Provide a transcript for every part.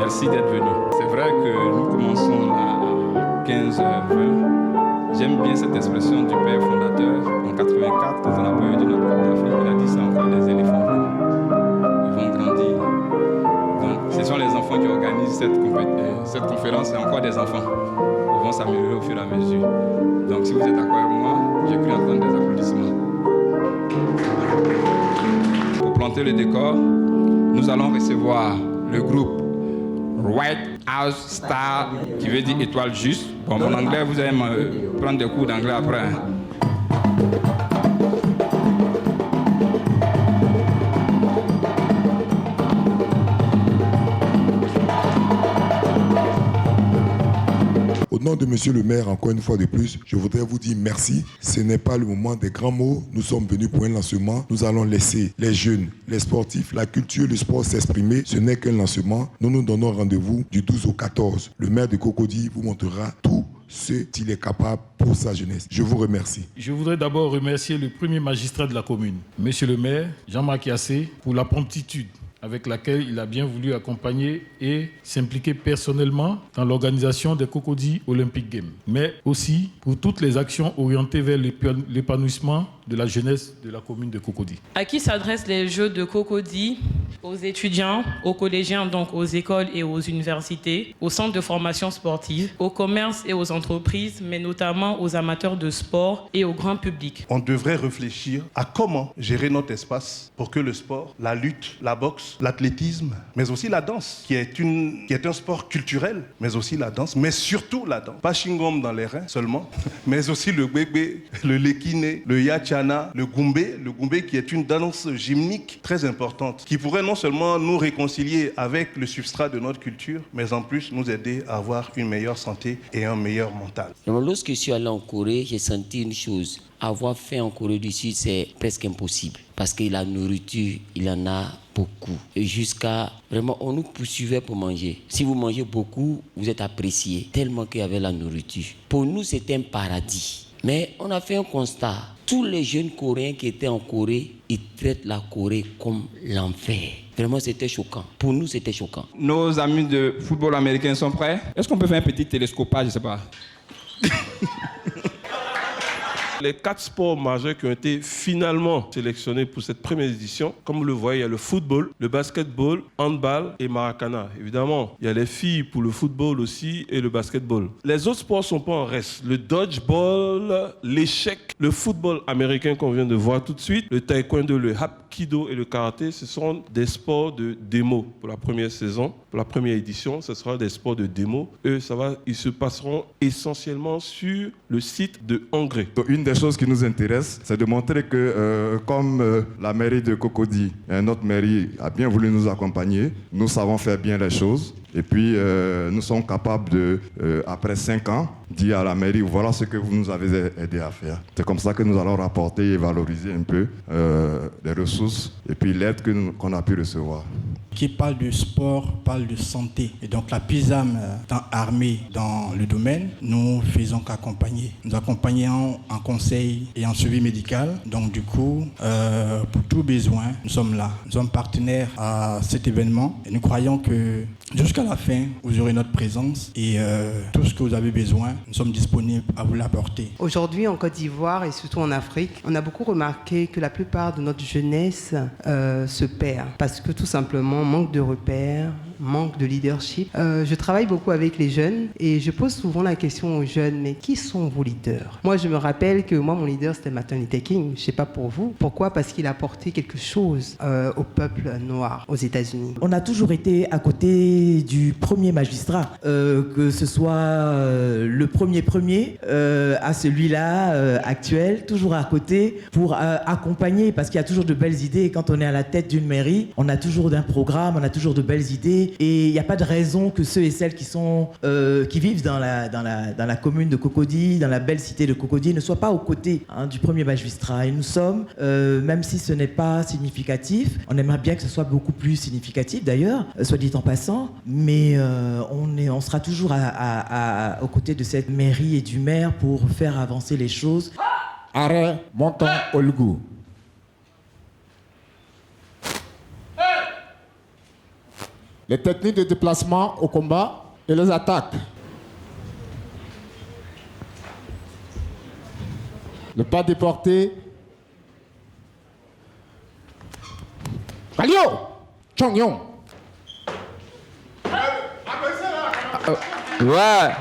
merci d'être venu. C'est vrai que nous commençons à 15h20. J'aime bien cette expression du père fondateur. En 84, quand on a perdu notre Coupe d'Afrique, il a dit c'est encore des éléphants blancs. Ils vont grandir. Donc, ce sont les enfants qui organisent cette conférence, c'est encore des enfants. Ils vont s'améliorer au fur et à mesure. Donc, si vous êtes d'accord avec moi, j'ai cru entendre des applaudissements. Pour planter le décor, nous allons recevoir le groupe White House Star, qui veut dire étoile juste. Bon, mon anglais, vous allez me prendre des cours d'anglais après. Au nom de Monsieur le maire, encore une fois de plus, je voudrais vous dire merci. Ce n'est pas le moment des grands mots. Nous sommes venus pour un lancement. Nous allons laisser les jeunes, les sportifs, la culture, le sport s'exprimer. Ce n'est qu'un lancement. Nous nous donnons rendez-vous du 12 au 14. Le maire de Cocody vous montrera tout ce qu'il est capable pour sa jeunesse. Je vous remercie. Je voudrais d'abord remercier le premier magistrat de la commune, Monsieur le maire, Jean-Marc Yassé, pour la promptitude avec laquelle il a bien voulu accompagner et s'impliquer personnellement dans l'organisation des Cocody Olympic Games, mais aussi pour toutes les actions orientées vers l'épanouissement de la jeunesse de la commune de Cocody. À qui s'adressent les Jeux de Cocody? Aux étudiants, aux collégiens, donc aux écoles et aux universités, aux centres de formation sportive, aux commerces et aux entreprises, mais notamment aux amateurs de sport et au grand public. On devrait réfléchir à comment gérer notre espace pour que le sport, la lutte, la boxe, l'athlétisme, mais aussi la danse, qui est un sport culturel, mais aussi la danse, mais surtout la danse. Pas chingom dans les reins seulement, mais aussi le bébé, le lekine, le yachana, le goumbé qui est une danse gymnique très importante, qui pourrait non seulement nous réconcilier avec le substrat de notre culture, mais en plus nous aider à avoir une meilleure santé et un meilleur mental. Lorsque je suis allé en Corée, j'ai senti une chose. Avoir faim en Corée du Sud, c'est presque impossible. Parce que la nourriture, il en a beaucoup. Et jusqu'à, vraiment, on nous poursuivait pour manger. Si vous mangez beaucoup, vous êtes apprécié. Tellement qu'il y avait la nourriture. Pour nous, c'était un paradis. Mais on a fait un constat. Tous les jeunes Coréens qui étaient en Corée, ils traitent la Corée comme l'enfer. Vraiment, c'était choquant. Pour nous, c'était choquant. Nos amis de football américain sont prêts? Est-ce qu'on peut faire un petit télescopage? Je ne sais pas. Les 4 sports majeurs qui ont été finalement sélectionnés pour cette première édition, comme vous le voyez, il y a le football, le basketball, handball et maracana. Évidemment, il y a les filles pour le football aussi et le basketball. Les autres sports ne sont pas en reste. Le dodgeball, l'échec, le football américain qu'on vient de voir tout de suite, le taekwondo, le hapkido et le karaté, ce sont des sports de démo pour la première saison. Pour la première édition, ce sera des sports de démo. Eux, ils se passeront essentiellement sur le site de Hongrie. Une des choses qui nous intéresse, c'est de montrer que comme la mairie de Cocody, notre mairie a bien voulu nous accompagner, nous savons faire bien les choses. Et puis, nous sommes capables de, après 5 ans, dire à la mairie, voilà ce que vous nous avez aidé à faire. C'est comme ça que nous allons rapporter et valoriser un peu les ressources et puis l'aide qu'on a pu recevoir. Qui parle de sport, parle de santé. Et donc la PISAM étant armée dans le domaine, nous faisons qu'accompagner. Nous accompagnons en conseil et en suivi médical. Donc du coup, pour tout besoin, nous sommes là. Nous sommes partenaires à cet événement. Et nous croyons que jusqu'à la fin, vous aurez notre présence et tout ce que vous avez besoin, nous sommes disponibles à vous l'apporter. Aujourd'hui, en Côte d'Ivoire et surtout en Afrique, on a beaucoup remarqué que la plupart de notre jeunesse se perd parce que tout simplement, manque de repères, manque de leadership. Je travaille beaucoup avec les jeunes et je pose souvent la question aux jeunes, mais qui sont vos leaders? Moi, je me rappelle que moi, mon leader, c'était Martin Luther King. Je ne sais pas pour vous. Pourquoi? Parce qu'il a apporté quelque chose au peuple noir aux États-Unis. On a toujours été à côté du premier magistrat, que ce soit le premier à celui-là actuel, toujours à côté pour accompagner, parce qu'il y a toujours de belles idées. Et quand on est à la tête d'une mairie, on a toujours un programme, on a toujours de belles idées. Et il n'y a pas de raison que ceux et celles qui vivent dans la commune de Cocody, dans la belle cité de Cocody, ne soient pas aux côtés du premier magistrat. Et nous sommes, même si ce n'est pas significatif, on aimerait bien que ce soit beaucoup plus significatif d'ailleurs, soit dit en passant, mais on sera toujours aux côtés de cette mairie et du maire pour faire avancer les choses. Arrêt, montant, Olgou. les techniques de déplacement au combat et les attaques. Le pas déporté. Kalio Chong-Yong. Ouais. Ouais.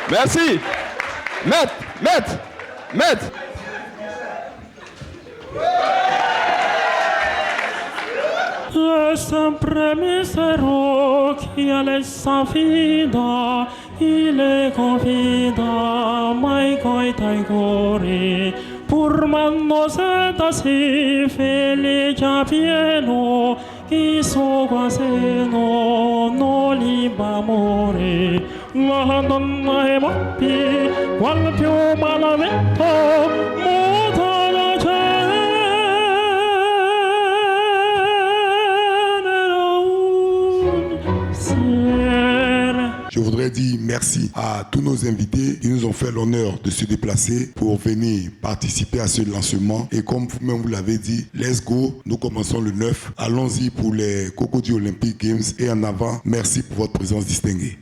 Merci. Maître. Sempre misero che alle safida ile confida mai coi tai cori pur manno seta si felice pieno chi so quasi no li va amore la donna è mappi qual più malavento muta la Je voudrais dire merci à tous nos invités qui nous ont fait l'honneur de se déplacer pour venir participer à ce lancement. Et comme vous-même vous l'avez dit, let's go, nous commençons le 9. Allons-y pour les Cocody Olympic Games et en avant, merci pour votre présence distinguée.